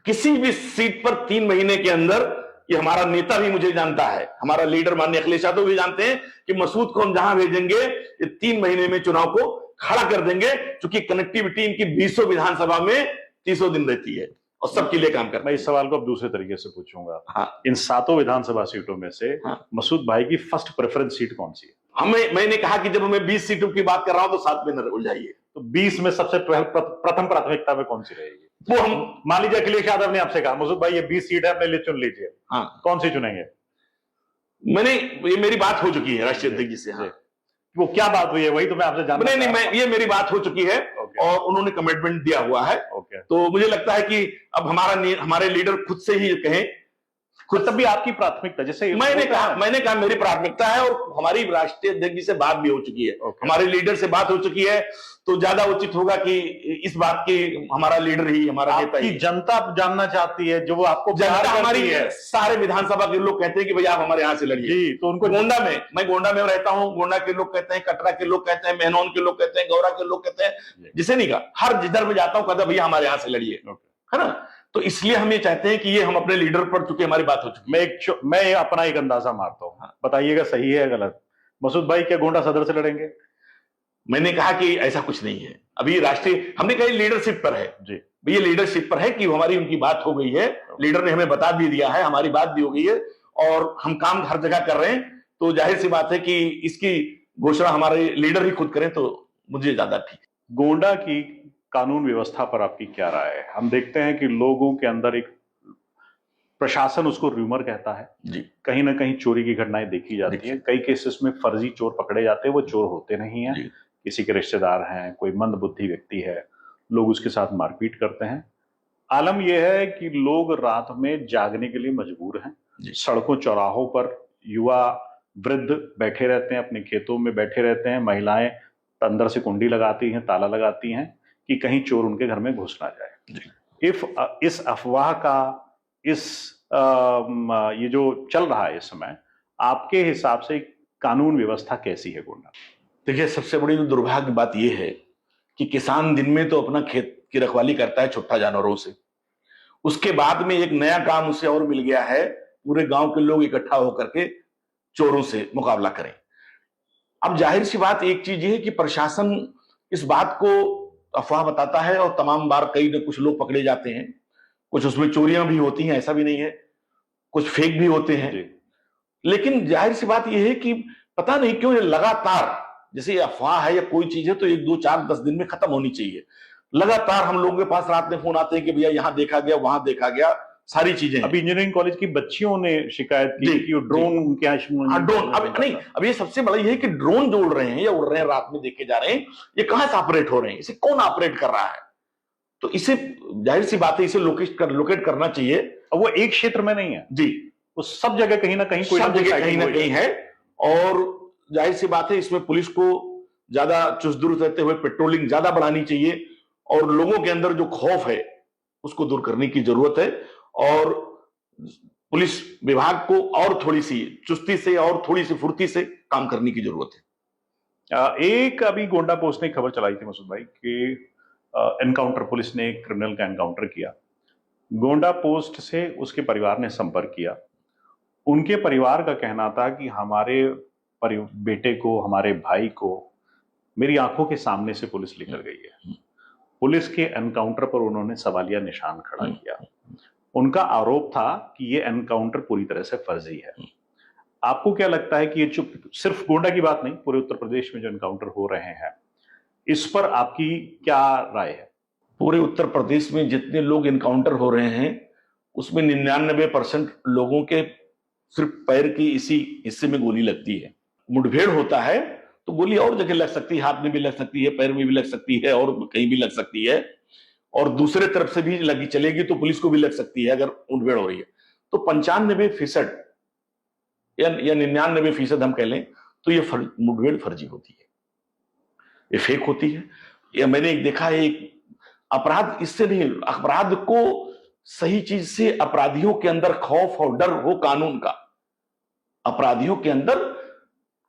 किसी भी सीट पर 3 महीने के अंदर, ये हमारा नेता भी मुझे जानता है, हमारा लीडर माननीय अखिलेश यादव भी जानते हैं कि मसूद को हम जहां भेजेंगे ये 3 महीने में चुनाव को खड़ा कर देंगे, क्योंकि कनेक्टिविटी इनकी 20 विधानसभा में 30 दिन रहती है और सबके लिए काम करते हैं। मैं इस सवाल को अब दूसरे तरीके से पूछूंगा। हाँ, इन 7 विधानसभा सीटों में से मसूद भाई की फर्स्ट प्रेफरेंस सीट कौन सी है? मैंने कहा कि जब मैं 20 सीटों की बात कर रहा हूं तो 7 में न उलझाइए। तो 20 में सबसे प्रथम प्राथमिकता में कौन सी रहेगी? वो हम मान लीजिए अखिलेश यादव ने आपसे कहा मसूद भाई ये 20 सीट है, अपने लिए चुन लीजिए, हाँ, कौन सी चुनेंगे? ये मेरी बात हो चुकी है राष्ट्रीय अध्यक्ष जी से। हाँ, वो क्या बात हुई है वही तो मैं आपसे जानना नहीं, ये मेरी बात हो चुकी है और उन्होंने कमिटमेंट दिया हुआ है। तो मुझे लगता है कि अब हमारे लीडर खुद से ही कहें, खुद तब भी आपकी प्राथमिकता, जैसे मैंने कहा मेरी प्राथमिकता है, और हमारी राष्ट्रीय अध्यक्ष जी से बात भी हो चुकी है, हमारे लीडर से बात हो चुकी है, तो ज्यादा उचित होगा कि इस बात की हमारा लीडर ही, हमारा नेता ही। जनता जानना चाहती है, जो वो आपको जनता हमारी है, सारे विधानसभा के लोग कहते हैं कि भैया आप हमारे यहाँ से लड़िए। तो उनको मैं गोंडा में रहता हूँ, गोंडा के लोग कहते हैं, कटरा के लोग कहते हैं, मेहनौन के लोग कहते हैं, गौरा के लोग कहते हैं, जिसे नहीं कहा, हर जिधर में जाता हूँ कहता भैया हमारे यहाँ से लड़िए, है ना। तो इसलिए हम ये चाहते हैं कि ये हम अपने लीडर पर, चूंकि हमारी बात हो चुकी। मैं अपना एक अंदाजा मारता हूं, बताइएगा सही है गलत। मसूद भाई क्या गोंडा सदर से लड़ेंगे? मैंने कहा कि ऐसा कुछ नहीं है, अभी राष्ट्रीय, हमने कहा लीडरशिप पर है जी, ये लीडरशिप पर है कि हमारी उनकी बात हो गई है, लीडर ने हमें बता भी दिया है, हमारी बात भी हो गई है, और हम काम हर जगह कर रहे हैं। तो जाहिर सी बात है कि इसकी घोषणा हमारे लीडर ही खुद करें तो मुझे ज्यादा ठीक। गोंडा की कानून व्यवस्था पर आपकी क्या राय है? हम देखते हैं कि लोगों के अंदर एक, प्रशासन उसको र्यूमर कहता है जी, कहीं ना कहीं चोरी की घटनाएं देखी जाती हैं, कई केसेस में फर्जी चोर पकड़े जाते हैं, वो चोर होते नहीं हैं, किसी के रिश्तेदार हैं, कोई मंदबुद्धि व्यक्ति है, लोग उसके साथ मारपीट करते हैं। आलम यह है कि लोग रात में जागने के लिए मजबूर हैं, सड़कों चौराहों पर युवा वृद्ध बैठे रहते हैं, अपने खेतों में बैठे रहते हैं, महिलाएं अंदर से कुंडी लगाती हैं, ताला लगाती हैं कि कहीं चोर उनके घर में घुस ना जाए। इस अफवाह का, ये जो चल रहा है इस समय, आपके हिसाब से कानून व्यवस्था कैसी है गोंडा? देखिए, सबसे बड़ी दुर्भाग्य बात यह है कि किसान दिन में तो अपना खेत की रखवाली करता है छुट्टा जानवरों से, उसके बाद में एक नया काम उसे और मिल गया है, पूरे गांव के लोग इकट्ठा होकर के चोरों से मुकाबला करें। अब जाहिर सी बात एक चीज ये है कि प्रशासन इस बात को अफवाह बताता है, और तमाम बार कई न कुछ लोग पकड़े जाते हैं, कुछ उसमें चोरियां भी होती हैं, ऐसा भी नहीं है, कुछ फेक भी होते हैं। लेकिन जाहिर सी बात यह है कि पता नहीं क्यों ये लगातार, जैसे ये अफवाह है या कोई चीज है तो 1, 2, 4, 10 दिन में खत्म होनी चाहिए, लगातार हम लोगों के पास रात में फोन आते हैं कि भैया यहां देखा गया, वहां देखा गया, सारी चीजें। अभी इंजीनियरिंग कॉलेज की बच्चियों ने शिकायत की कि वो ड्रोन उनके यहाँ, ड्रोन, अब ये सबसे बड़ा ये है कि ड्रोन जो उड़ रहे हैं या उड़ रहे हैं, रात में देखे जा रहे हैं, ये कहां से ऑपरेट हो रहे हैं, इसे कौन ऑपरेट कर रहा है? तो इसे जाहिर सी बात है, इसे लोकेट करना चाहिए। वो एक क्षेत्र में नहीं है जी, वो सब जगह कहीं ना कहीं, सब जगह कहीं ना कहीं है, और जाहिर सी बात है इसमें पुलिस को ज्यादा चुस्त दुरुस्त रहते हुए पेट्रोलिंग ज्यादा बढ़ानी चाहिए, और लोगों के अंदर जो खौफ है उसको दूर करने की जरूरत है, और पुलिस विभाग को और थोड़ी सी चुस्ती से और थोड़ी सी फुर्ती से काम करने की जरूरत है। एक अभी गोंडा पोस्ट ने खबर चलाई थी मसूद भाई कि एनकाउंटर, पुलिस ने एक क्रिमिनल का एनकाउंटर किया। गोंडा पोस्ट से उसके परिवार ने संपर्क किया, उनके परिवार का कहना था कि हमारे बेटे को, हमारे भाई को मेरी आंखों के सामने से पुलिस लेकर गई है। पुलिस के एनकाउंटर पर उन्होंने सवालिया निशान खड़ा किया। उनका आरोप था कि ये एनकाउंटर पूरी तरह से फर्जी है। आपको क्या लगता है कि ये चुप, सिर्फ गोंडा की बात नहीं, पूरे उत्तर प्रदेश में जो एनकाउंटर हो रहे हैं, इस पर आपकी क्या राय है? पूरे उत्तर प्रदेश में जितने लोग इनकाउंटर हो रहे हैं उसमें 99% लोगों के सिर्फ पैर की इसी हिस्से में गोली लगती है। मुठभेड़ होता है तो गोली और जगह लग सकती है, हाथ में भी लग सकती है, पैर में भी लग सकती है और कहीं भी लग सकती है, और दूसरे तरफ से भी लगी चलेगी तो पुलिस को भी लग सकती है अगर मुठभेड़ हो रही है। तो 95% या 99% हम कह लें तो ये मुठभेड़ फर्जी होती है, ये फेक होती है। या मैंने देखा है एक अपराध इससे नहीं, अपराध को सही चीज से, अपराधियों के अंदर खौफ और डर हो कानून का, अपराधियों के अंदर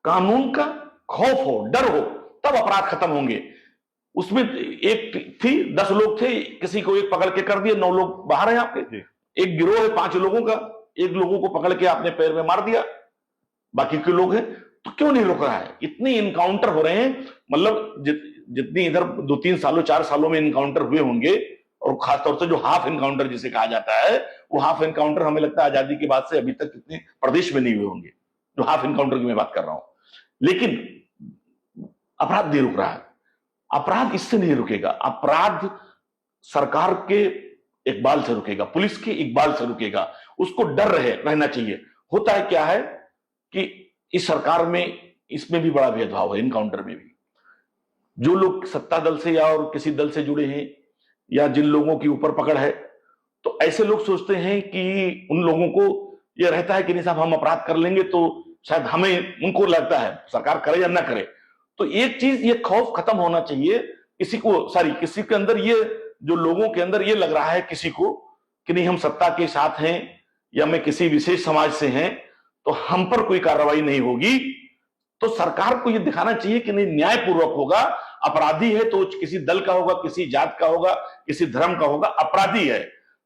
कानून का खौफ हो, डर हो, तब अपराध खत्म होंगे। उसमें एक थी, 10 लोग थे, किसी को एक पकड़ के कर दिया, 9 लोग बाहर हैं आपके। एक गिरोह है 5 लोगों का, एक लोगों को पकड़ के आपने पैर में मार दिया, बाकी के लोग हैं, तो क्यों नहीं रोक रहा है? इतने इनकाउंटर हो रहे हैं, मतलब जितनी इधर 2-3 सालों 4 सालों में इनकाउंटर हुए होंगे, और खासतौर से जो हाफ इनकाउंटर जिसे कहा जाता है, वो हाफ इनकाउंटर हमें लगता है आजादी के बाद से अभी तक कितने प्रदेश में नहीं हुए होंगे, जो हाफ इनकाउंटर की मैं बात कर रहा हूं। लेकिन अपराध नहीं रुक रहा है, अपराध इससे नहीं रुकेगा, अपराध सरकार के इकबाल से रुकेगा, पुलिस के इकबाल से रुकेगा, उसको डर रहना चाहिए। होता है क्या है कि इस सरकार में इसमें भी बड़ा भेदभाव है, इनकाउंटर में भी। जो लोग सत्ता दल से या और किसी दल से जुड़े हैं, या जिन लोगों की ऊपर पकड़ है, तो ऐसे लोग सोचते हैं कि उन लोगों को यह रहता है कि नहीं साहब हम अपराध कर लेंगे तो शायद हमें, उनको लगता है सरकार करे या ना करे। तो एक चीज, ये खौफ खत्म होना चाहिए। किसी के अंदर ये, जो लोगों के अंदर ये लग रहा है किसी को कि नहीं हम सत्ता के साथ हैं या मैं किसी विशेष समाज से हैं तो हम पर कोई कार्रवाई नहीं होगी, तो सरकार को यह दिखाना चाहिए कि नहीं न्यायपूर्वक होगा। अपराधी है तो किसी दल का होगा, किसी जात का होगा, किसी धर्म का होगा, अपराधी है।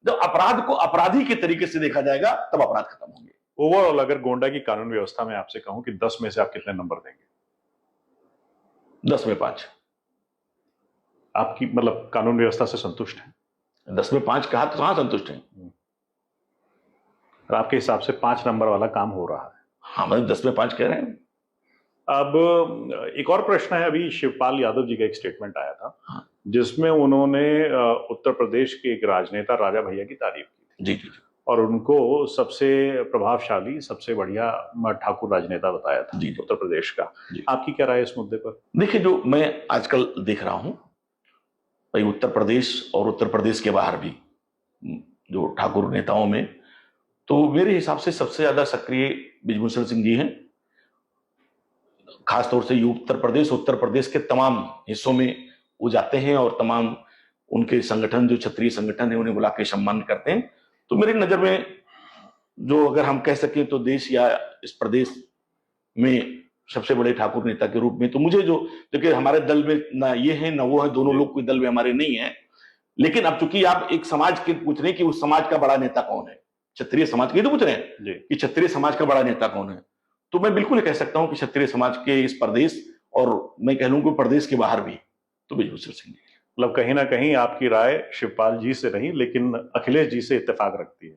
जब अपराध को अपराधी के तरीके से देखा जाएगा तब अपराध खत्म होंगे। ओवरऑल अगर गोंडा की कानून व्यवस्था में आपसे कहूं कि 10 में से आप कितने नंबर देंगे? 10 में 5। आपकी मतलब कानून व्यवस्था से संतुष्ट है? 10 में 5 कहा तो कहां संतुष्ट है? और आपके हिसाब से 5 नंबर वाला काम हो रहा है? हाँ, मैं 10 में 5 कह रहे हैं। अब एक और प्रश्न है, अभी शिवपाल यादव जी का एक स्टेटमेंट आया था, हाँ। जिसमें उन्होंने उत्तर प्रदेश के एक राजनेता राजा भैया की तारीफ की जी जी, और उनको सबसे प्रभावशाली, सबसे बढ़िया ठाकुर राजनेता बताया था जी, उत्तर प्रदेश का। आपकी क्या राय है इस मुद्दे पर? देखिए, जो मैं आजकल देख रहा हूं भाई, उत्तर प्रदेश और उत्तर प्रदेश के बाहर भी जो ठाकुर नेताओं में, तो मेरे हिसाब से सबसे ज्यादा सक्रिय ब्रिजभूषण सिंह जी हैं। खासतौर से ये उत्तर प्रदेश के तमाम हिस्सों में वो जाते हैं और तमाम उनके संगठन, जो क्षत्रिय संगठन है, उन्हें बुला के सम्मान करते हैं। तो मेरी नजर में जो, अगर हम कह सकें तो देश या इस प्रदेश में सबसे बड़े ठाकुर नेता के रूप में, तो मुझे जो, देखिए हमारे दल में ना ये है ना वो है, दोनों लोग कोई दल में हमारे नहीं है, लेकिन अब चूंकि आप एक समाज के पूछ रहे हैं कि उस समाज का बड़ा नेता कौन है, क्षत्रिय समाज के तो पूछ रहे हैं कि क्षत्रिय समाज का बड़ा नेता कौन है, तो मैं बिल्कुल कह सकता हूं कि क्षत्रिय समाज के इस प्रदेश, और मैं कह लूं कि प्रदेश के बाहर भी, तो ब्रिजभूषण सिंह जी। मतलब कहीं ना कहीं आपकी राय शिवपाल जी से नहीं लेकिन अखिलेश जी से इत्तेफाक रखती है,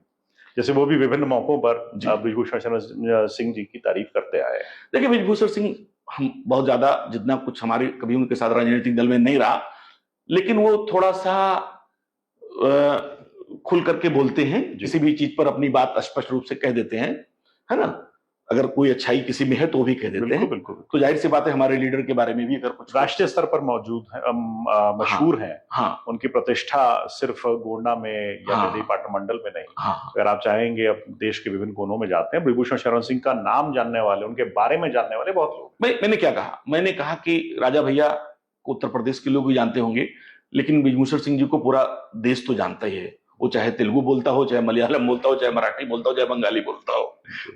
जैसे वो भी विभिन्न मौकों पर ब्रिजभूषण सिंह जी की तारीफ करते आए। देखिए, ब्रिजभूषण सिंह, हम बहुत ज्यादा जितना कुछ हमारे कभी उनके साथ राजनीतिक दल में नहीं रहा, लेकिन वो थोड़ा सा खुल करके बोलते हैं, किसी भी चीज पर अपनी बात स्पष्ट रूप से कह देते हैं, है ना। अगर कोई अच्छाई किसी में है तो भी कह देते हैं। बिल्कुल। तो जाहिर सी बात है, हमारे लीडर के बारे में भी अगर कुछ राष्ट्रीय स्तर पर मौजूद है, मशहूर है, हाँ, उनकी प्रतिष्ठा सिर्फ गोंडा में या दिल्ली पाटन मंडल में नहीं, अगर आप चाहेंगे अब देश के विभिन्न कोनों में जाते हैं, ब्रिजभूषण शरण सिंह का नाम जानने वाले, उनके बारे में जानने वाले बहुत लोग। मैंने क्या कहा, मैंने कहा कि राजा भैया को उत्तर प्रदेश के लोग भी जानते होंगे, लेकिन ब्रिजभूषण सिंह जी को पूरा देश तो जानता ही है। वो चाहे तेलुगु बोलता हो, चाहे मलयालम बोलता हो, चाहे मराठी बोलता हो, चाहे बंगाली बोलता हो,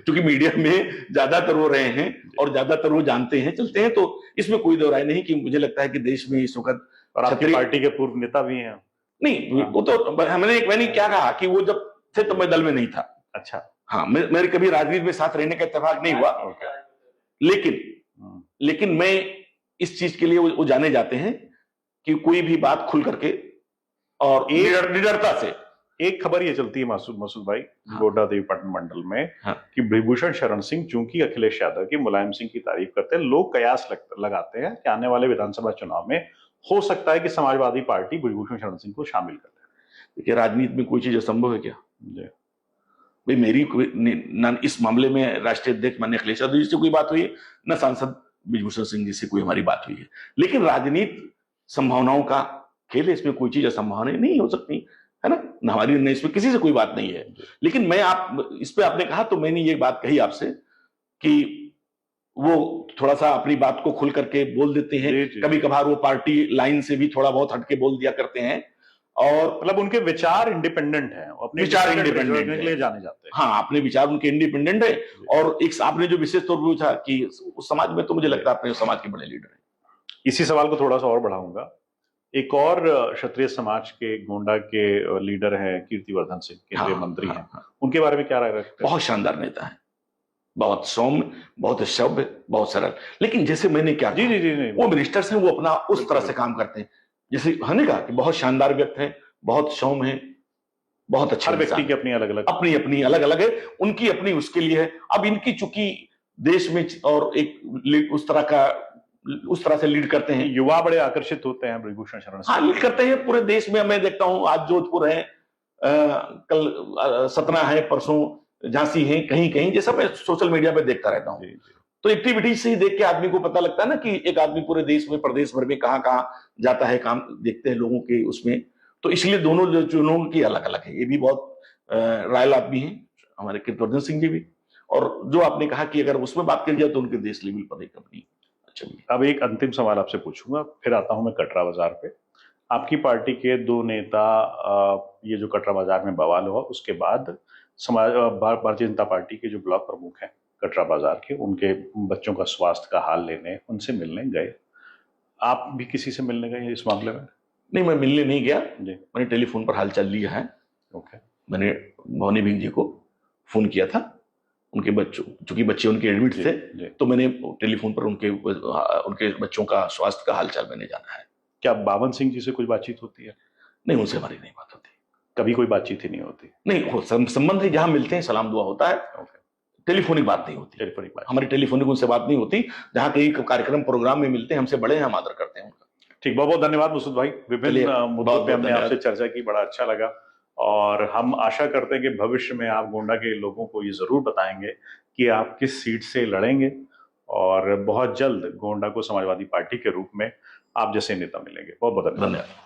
क्योंकि मीडिया में ज्यादातर वो रहे हैं और ज्यादातर वो जानते हैं, चलते हैं। तो इसमें कोई दो राय नहीं कि मुझे लगता है कि देश में इस वक्त, और आपकी पार्टी के पूर्व नेता भी हैं। नहीं, वो तो मैंने क्या कहा कि वो जब थे तो मैं दल में नहीं था। अच्छा, हाँ, मेरे कभी राजनीति में साथ रहने का इत्तेफाक नहीं हुआ, लेकिन मैं इस चीज के लिए वो जाने जाते हैं कि कोई भी बात खुल करके और निडरता से। एक खबर ये चलती है मसूद भाई, गोड्डा देवी पाटन मंडल में, हाँ। कि ब्रिजभूषण शरण सिंह चूंकि अखिलेश यादव की मुलायम सिंह की तारीफ करते हैं, लोग कयास लगाते हैं कि आने वाले विधानसभा चुनाव में हो सकता है कि समाजवादी पार्टी ब्रिजभूषण शरण सिंह को शामिल कर ले। देखिए, राजनीति में कोई चीज असंभव है क्या? जी भाई, मेरी न इस मामले में राष्ट्रीय अध्यक्ष माननीय अखिलेश यादव जी से कोई बात हुई है, न सांसद ब्रिजभूषण सिंह जी से कोई हमारी बात हुई है। लेकिन राजनीति संभावनाओं का खेल है, इसमें कोई चीज असंभावना नहीं हो सकती है ना। हमारी न इसमें किसी से कोई बात नहीं है। लेकिन मैं इस पे आपने कहा तो मैंने ये बात कही आपसे कि वो थोड़ा सा अपनी बात को खुल करके बोल देते हैं, कभी कभार वो पार्टी लाइन से भी थोड़ा बहुत हटके बोल दिया करते हैं, और मतलब उनके विचार इंडिपेंडेंट हैं, अपने विचार इंडिपेंडेंट के लिए जाने जाते हैं। हाँ, अपने विचार उनके इंडिपेंडेंट है। और एक आपने जो विशेष तौर पर पूछा कि उस समाज में, तो मुझे लगता है अपने समाज के बड़े लीडर हैं। इसी सवाल को थोड़ा सा और बढ़ाऊंगा। एक और क्षत्रिय समाज के गोंडा के लीडर हैं कीर्तिवर्धन सिंह, केंद्रीय मंत्री हैं, उनके बारे में क्या राय रखते हैं? बहुत शानदार नेता है, बहुत सौम्य, बहुत सभ्य, बहुत सरल। लेकिन जैसे मैंने क्या जी जी जी नहीं, वो मिनिस्टर्स हैं, वो अपना उस तरह से काम करते हैं, जैसे हमने कहा कि बहुत शानदार व्यक्ति है, बहुत सौम्य है, बहुत अच्छे। हर व्यक्ति की अपनी अपनी अलग अलग है, उनकी अपनी उसके लिए है। अब इनकी चूंकि देश में और एक उस तरह से लीड करते हैं, युवा बड़े आकर्षित होते हैं ब्रिजभूषण शरण सिंह। हाँ, लीड करते हैं पूरे देश में। मैं देखता हूं आज जोधपुर है, कल सतना है, परसों झांसी है, कहीं कहीं, जैसा मैं सोशल मीडिया पे देखता रहता हूं। तो एक्टिविटीज से ही देख के आदमी को पता लगता है ना कि एक आदमी पूरे देश में, प्रदेश भर में कहाँ कहाँ जाता है, काम देखते हैं लोगों के उसमें। तो इसलिए दोनों जो लोगों की अलग अलग है। ये भी बहुत रॉयल आदमी है हमारे कीर्तिवर्धन सिंह जी भी। और जो आपने कहा कि अगर उसमें बात करी जाए तो उनके देश लेवल पर एक अपनी। अब एक अंतिम सवाल आपसे पूछूंगा, फिर आता हूं मैं कटरा बाजार पे। आपकी पार्टी के दो नेता, ये जो कटरा बाजार में बवाल हुआ उसके बाद भारतीय जनता पार्टी के जो ब्लॉक प्रमुख हैं कटरा बाजार के, उनके बच्चों का स्वास्थ्य का हाल लेने, उनसे मिलने गए। आप भी किसी से मिलने गए इस मामले में? नहीं, मैं मिलने नहीं गया जी। मैंने टेलीफोन पर हालचाल लिया है। ओके। मैंने भवानी बिंग जी को फोन किया था, उनके बच्चों, चूंकि बच्चे उनके एडमिट थे, तो मैंने टेलीफोन पर उनके बच्चों का स्वास्थ्य का हालचाल मैंने जाना है। क्या बावन सिंह जी से कुछ बातचीत होती है? नहीं, उनसे हमारी नहीं बात होती। कभी कोई बातचीत ही नहीं होती? नहीं, संबंध है, जहां मिलते हैं सलाम दुआ होता है। टेलीफोनिक बात नहीं होती। टेलीफोनिक बात हमारी टेलीफोनिक उनसे बात नहीं होती। जहां कहीं कार्यक्रम प्रोग्राम में मिलते हैं, हमसे बड़े हैं, हम आदर करते हैं उनका। ठीक, बहुत बहुत धन्यवाद मसूद भाई। विभिन्न मुद्दों पे हमने आपसे चर्चा की, बड़ा अच्छा लगा। और हम आशा करते हैं कि भविष्य में आप गोंडा के लोगों को ये जरूर बताएंगे कि आप किस सीट से लड़ेंगे, और बहुत जल्द गोंडा को समाजवादी पार्टी के रूप में आप जैसे नेता मिलेंगे। बहुत बहुत धन्यवाद।